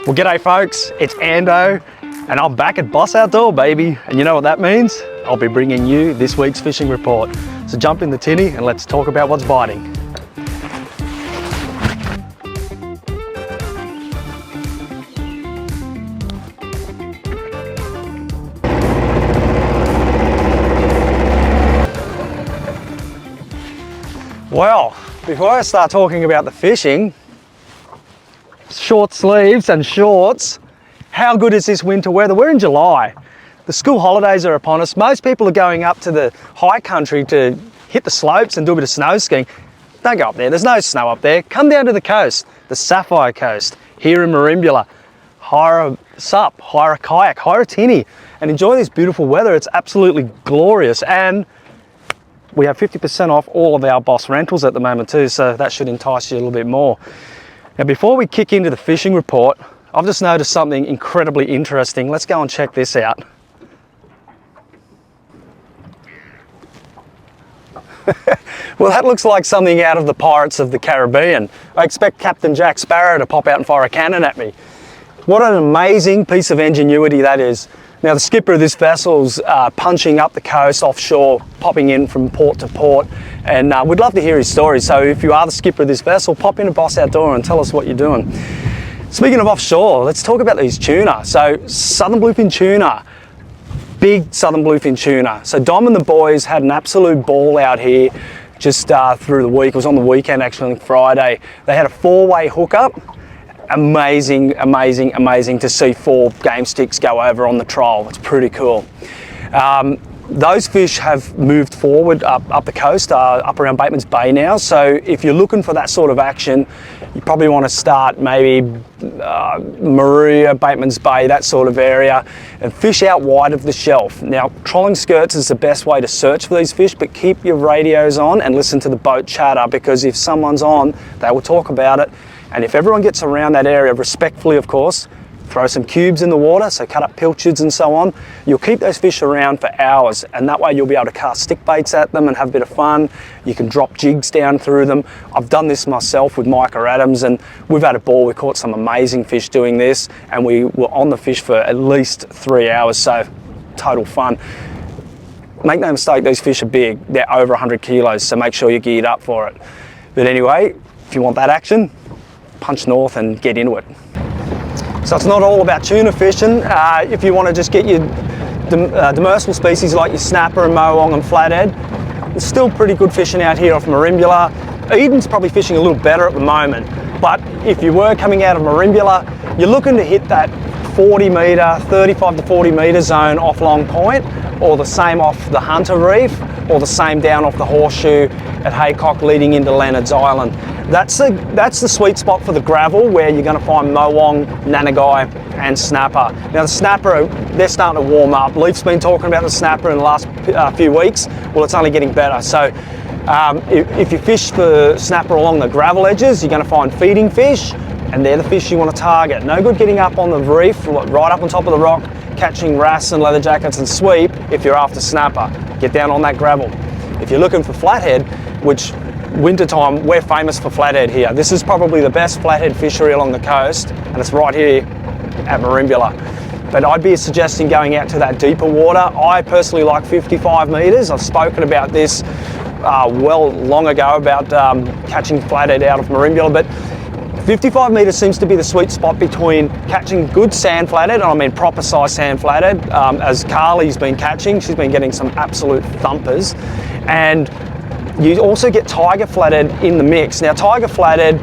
Well, g'day folks, it's Ando, and I'm back at Boss Outdoor, baby. And you know what that means? I'll be bringing you this week's fishing report. So jump in the tinny and let's talk about what's biting. Well, before I start talking about the fishing, short sleeves and shorts, how good is this winter weather? We're in July. The school holidays are upon us. Most people are going up to the high country to hit the slopes and do a bit of snow skiing. Don't go up there, there's no snow up there. Come down to the coast, the Sapphire Coast, here in Merimbula. Hire a sup, hire a kayak, hire a tinny, and enjoy this beautiful weather. It's absolutely glorious. And we have 50% off all of our Boss rentals at the moment too, so that should entice you a little bit more. Now, before we kick into the fishing report, I've just noticed something incredibly interesting. Let's go and check this out. Well, that looks like something out of the Pirates of the Caribbean. I expect Captain Jack Sparrow to pop out and fire a cannon at me. What an amazing piece of ingenuity that is. Now, the skipper of this vessel's punching up the coast offshore, popping in from port to port, and we'd love to hear his story. So if you are the skipper of this vessel, pop into Boss Outdoor and tell us what you're doing. Speaking of offshore, let's talk about these tuna. So southern bluefin tuna, big southern bluefin tuna. So Dom and the boys had an absolute ball out here just through the week. It was on the weekend actually, on Friday. They had a 4-way hookup. Amazing, amazing, amazing to see 4 game sticks go over on the trawl. It's pretty cool. Those fish have moved forward up the coast, up around Bateman's Bay now. So if you're looking for that sort of action, you probably want to start maybe Maria, Bateman's Bay, that sort of area, and fish out wide of the shelf. Now, trolling skirts is the best way to search for these fish, but keep your radios on and listen to the boat chatter, because if someone's on, they will talk about it. And if everyone gets around that area, respectfully of course, throw some cubes in the water, so cut up pilchards and so on, you'll keep those fish around for hours, and that way you'll be able to cast stick baits at them and have a bit of fun. You can drop jigs down through them. I've done this myself with Micah Adams, and we've had a ball. We caught some amazing fish doing this, and we were on the fish for at least 3 hours, so total fun. Make no mistake, these fish are big. They're over 100 kilos, so make sure you're geared up for it. But anyway, if you want that action, punch north and get into it. So it's not all about tuna fishing. If you want to just get your demersal species like your snapper and mohwang and flathead, there's still pretty good fishing out here off Merimbula. Eden's probably fishing a little better at the moment, but if you were coming out of Merimbula, you're looking to hit that 40 metre, 35 to 40 metre zone off Long Point, or the same off the Hunter Reef, or the same down off the Horseshoe at Haycock leading into Leonard's Island. That's the sweet spot for the gravel, where you're going to find mohwang, nanagai and snapper. Now the snapper, they're starting to warm up. Leif's been talking about the snapper in the last few weeks. Well, it's only getting better. So if you fish for snapper along the gravel edges, you're going to find feeding fish, and they're the fish you want to target. No good getting up on the reef, right up on top of the rock, catching wrasse and leatherjackets and sweep if you're after snapper. Get down on that gravel. If you're looking for flathead, which wintertime, we're famous for flathead here. This is probably the best flathead fishery along the coast, and it's right here at Merimbula. But I'd be suggesting going out to that deeper water. I personally like 55 metres. I've spoken about this long ago about catching flathead out of Merimbula, but 55 metres seems to be the sweet spot between catching good sand flathead, and I mean proper size sand flathead, as Carly's been catching. She's been getting some absolute thumpers. And you also get tiger flathead in the mix. Now tiger flathead,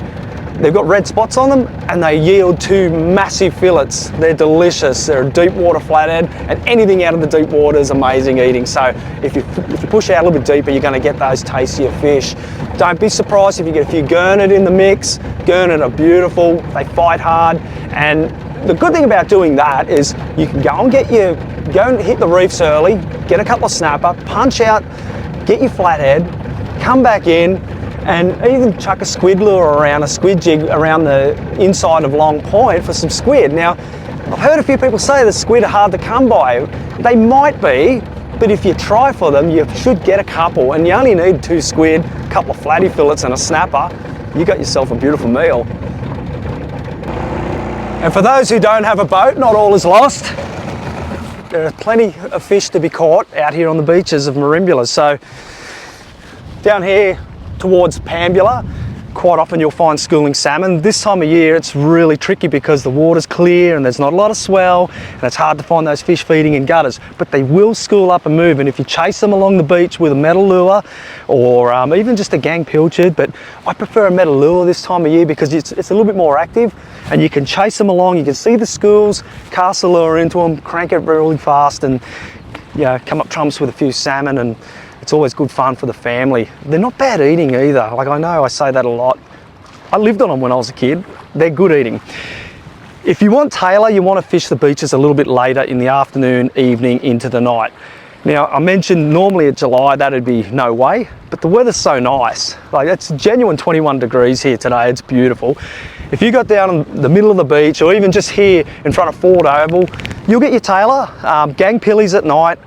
they've got red spots on them and they yield 2 massive fillets. They're delicious. They're a deep water flathead, and anything out of the deep water is amazing eating. So if you push out a little bit deeper, you're going to get those tastier fish. Don't be surprised if you get a few gurnard in the mix. Gurnard are beautiful, they fight hard, and the good thing about doing that is you can go and hit the reefs early, get a couple of snapper, punch out, get your flathead, come back in, and even chuck a squid lure around, a squid jig around the inside of Long Point for some squid. Now, I've heard a few people say the squid are hard to come by. They might be, but if you try for them, you should get a couple, and you only need 2 squid, a couple of flatty fillets and a snapper. You got yourself a beautiful meal. And for those who don't have a boat, not all is lost. There are plenty of fish to be caught out here on the beaches of Merimbula. So down here towards Pambula, quite often you'll find schooling salmon. This time of year it's really tricky because the water's clear and there's not a lot of swell and it's hard to find those fish feeding in gutters, but they will school up and move, and if you chase them along the beach with a metal lure or even just a gang pilchard, but I prefer a metal lure this time of year because it's a little bit more active and you can chase them along, you can see the schools, cast the lure into them, crank it really fast and come up trumps with a few salmon, and it's always good fun for the family. They're not bad eating either. Like, I know I say that a lot. I lived on them when I was a kid. They're good eating. If you want tailor, you want to fish the beaches a little bit later in the afternoon, evening, into the night. Now, I mentioned normally at July, that'd be no way, but the weather's so nice. Like, it's genuine 21 degrees here today. It's beautiful. If you got down in the middle of the beach or even just here in front of Ford Oval, you'll get your tailor, gang pillies at night,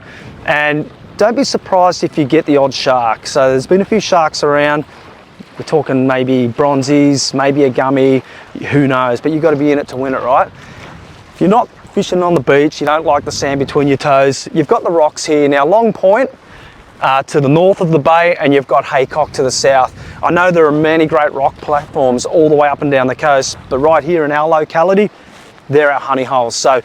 and don't be surprised if you get the odd shark. So there's been a few sharks around. We're talking maybe bronzies, maybe a gummy, who knows, but you've got to be in it to win it, right? If you're not fishing on the beach, you don't like the sand between your toes, you've got the rocks here. Now, Long Point to the north of the bay, and you've got Haycock to the south. I know there are many great rock platforms all the way up and down the coast, but right here in our locality, they're our honey holes. So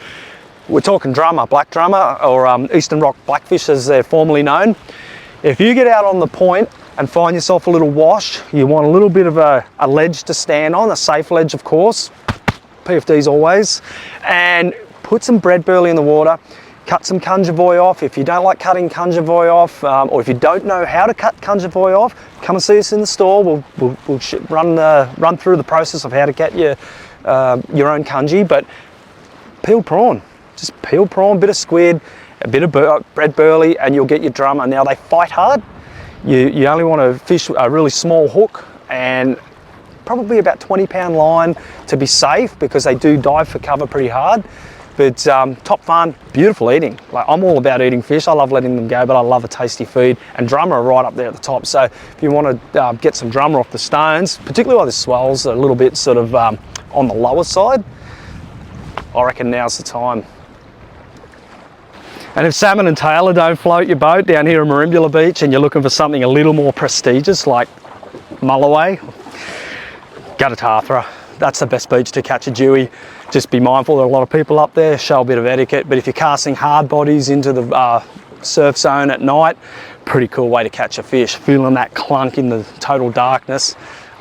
we're talking drummer, black drummer, or Eastern Rock blackfish as they're formerly known. If you get out on the point and find yourself a little wash, you want a little bit of a ledge to stand on, a safe ledge of course, PFDs always, and put some bread burley in the water, cut some Cunjavoy off. If you don't like cutting Cunjavoy off, or if you don't know how to cut Cunjavoy off, come and see us in the store. We'll run through the process of how to get your own cunji, but peel prawn. Just peel prawn, bit of squid, a bit of bread burley, and you'll get your drummer. Now, they fight hard. You only want to fish a really small hook and probably about 20-pound line to be safe, because they do dive for cover pretty hard. But top fun, beautiful eating. Like, I'm all about eating fish. I love letting them go, but I love a tasty feed. And drummer are right up there at the top. So if you want to get some drummer off the stones, particularly while the swells are a little bit sort of on the lower side, I reckon now's the time. And if salmon and tailor don't float your boat down here at Merimbula Beach and you're looking for something a little more prestigious like Mulloway, go to Tathra. That's the best beach to catch a dewey. Just be mindful, there are a lot of people up there, show a bit of etiquette, but if you're casting hard bodies into the surf zone at night, pretty cool way to catch a fish. Feeling that clunk in the total darkness,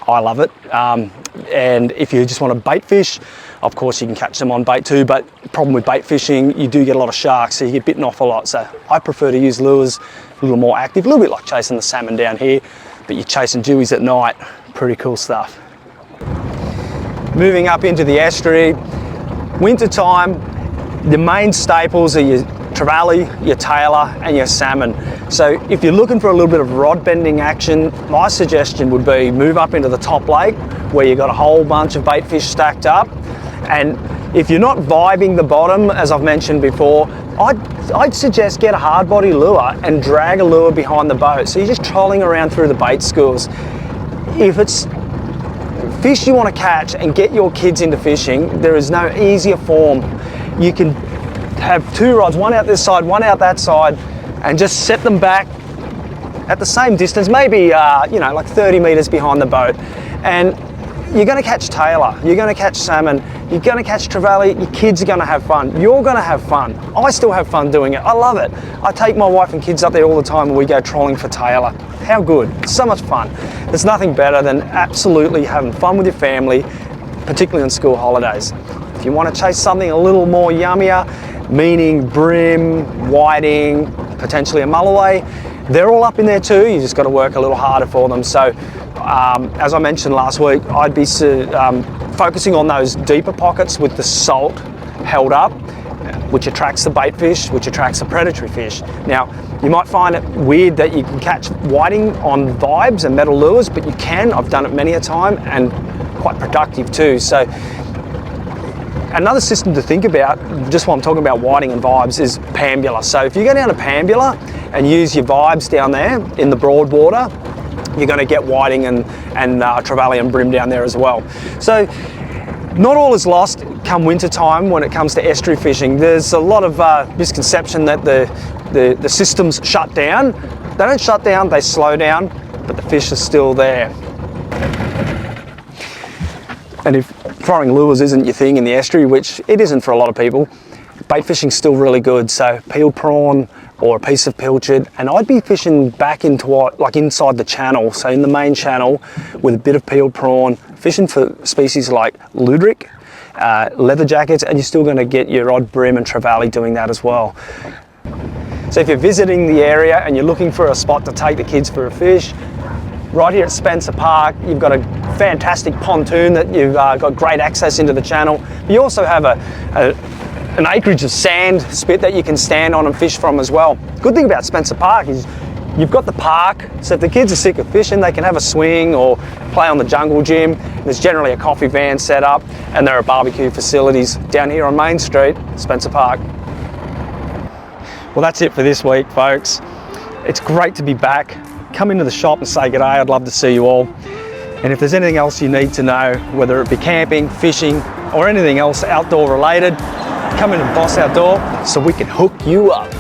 I love it. And if you just want to bait fish, of course you can catch them on bait too, but the problem with bait fishing, you do get a lot of sharks, so you get bitten off a lot. So I prefer to use lures a little more active, a little bit like chasing the salmon down here, but you're chasing dewies at night, pretty cool stuff. Moving up into the estuary, winter time, the main staples are your trevally, your tailor, and your salmon. So if you're looking for a little bit of rod bending action, my suggestion would be move up into the top lake where you've got a whole bunch of bait fish stacked up. And if you're not vibing the bottom, as I've mentioned before, I'd suggest get a hard body lure and drag a lure behind the boat. So you're just trolling around through the bait schools. If it's fish you want to catch and get your kids into fishing, there is no easier form. You can have two rods, one out this side, one out that side, and just set them back at the same distance, maybe like 30 meters behind the boat. And you're going to catch tailor, you're going to catch salmon, you're going to catch trevally, your kids are going to have fun, you're going to have fun. I still have fun doing it, I love it. I take my wife and kids up there all the time and we go trolling for tailor. How good, it's so much fun. There's nothing better than absolutely having fun with your family, particularly on school holidays. If you want to chase something a little more yummier, meaning brim, whiting, potentially a mulloway, they're all up in there too. You just got to work a little harder for them. So as I mentioned last week, I'd be focusing on those deeper pockets with the salt held up, which attracts the bait fish, which attracts the predatory fish. Now, you might find it weird that you can catch whiting on vibes and metal lures, but you can. I've done it many a time and quite productive too. So another system to think about, just while I'm talking about whiting and vibes, is Pambula. So if you go down to Pambula and use your vibes down there in the broad water, you're going to get whiting and trevally and brim down there as well. So not all is lost. come winter time when it comes to estuary fishing. There's a lot of misconception that the systems shut down. They don't shut down, they slow down, but the fish are still there. And if throwing lures isn't your thing in the estuary, which it isn't for a lot of people, bait fishing's still really good. So peeled prawn or a piece of pilchard, and I'd be fishing back into like inside the channel, so in the main channel with a bit of peeled prawn, fishing for species like luderick, leather jackets, and you're still going to get your odd bream and trevally doing that as well. So if you're visiting the area and you're looking for a spot to take the kids for a fish, right here at Spencer Park, you've got a fantastic pontoon that you've got great access into the channel. You also have an acreage of sand spit that you can stand on and fish from as well. Good thing about Spencer Park is you've got the park, so if the kids are sick of fishing, they can have a swing or play on the jungle gym. There's generally a coffee van set up, and there are barbecue facilities down here on Main Street, Spencer Park. Well, that's it for this week, folks. It's great to be back. Come into the shop and say good day. I'd love to see you all. And if there's anything else you need to know, whether it be camping, fishing, or anything else outdoor related, come into Boss Outdoor so we can hook you up.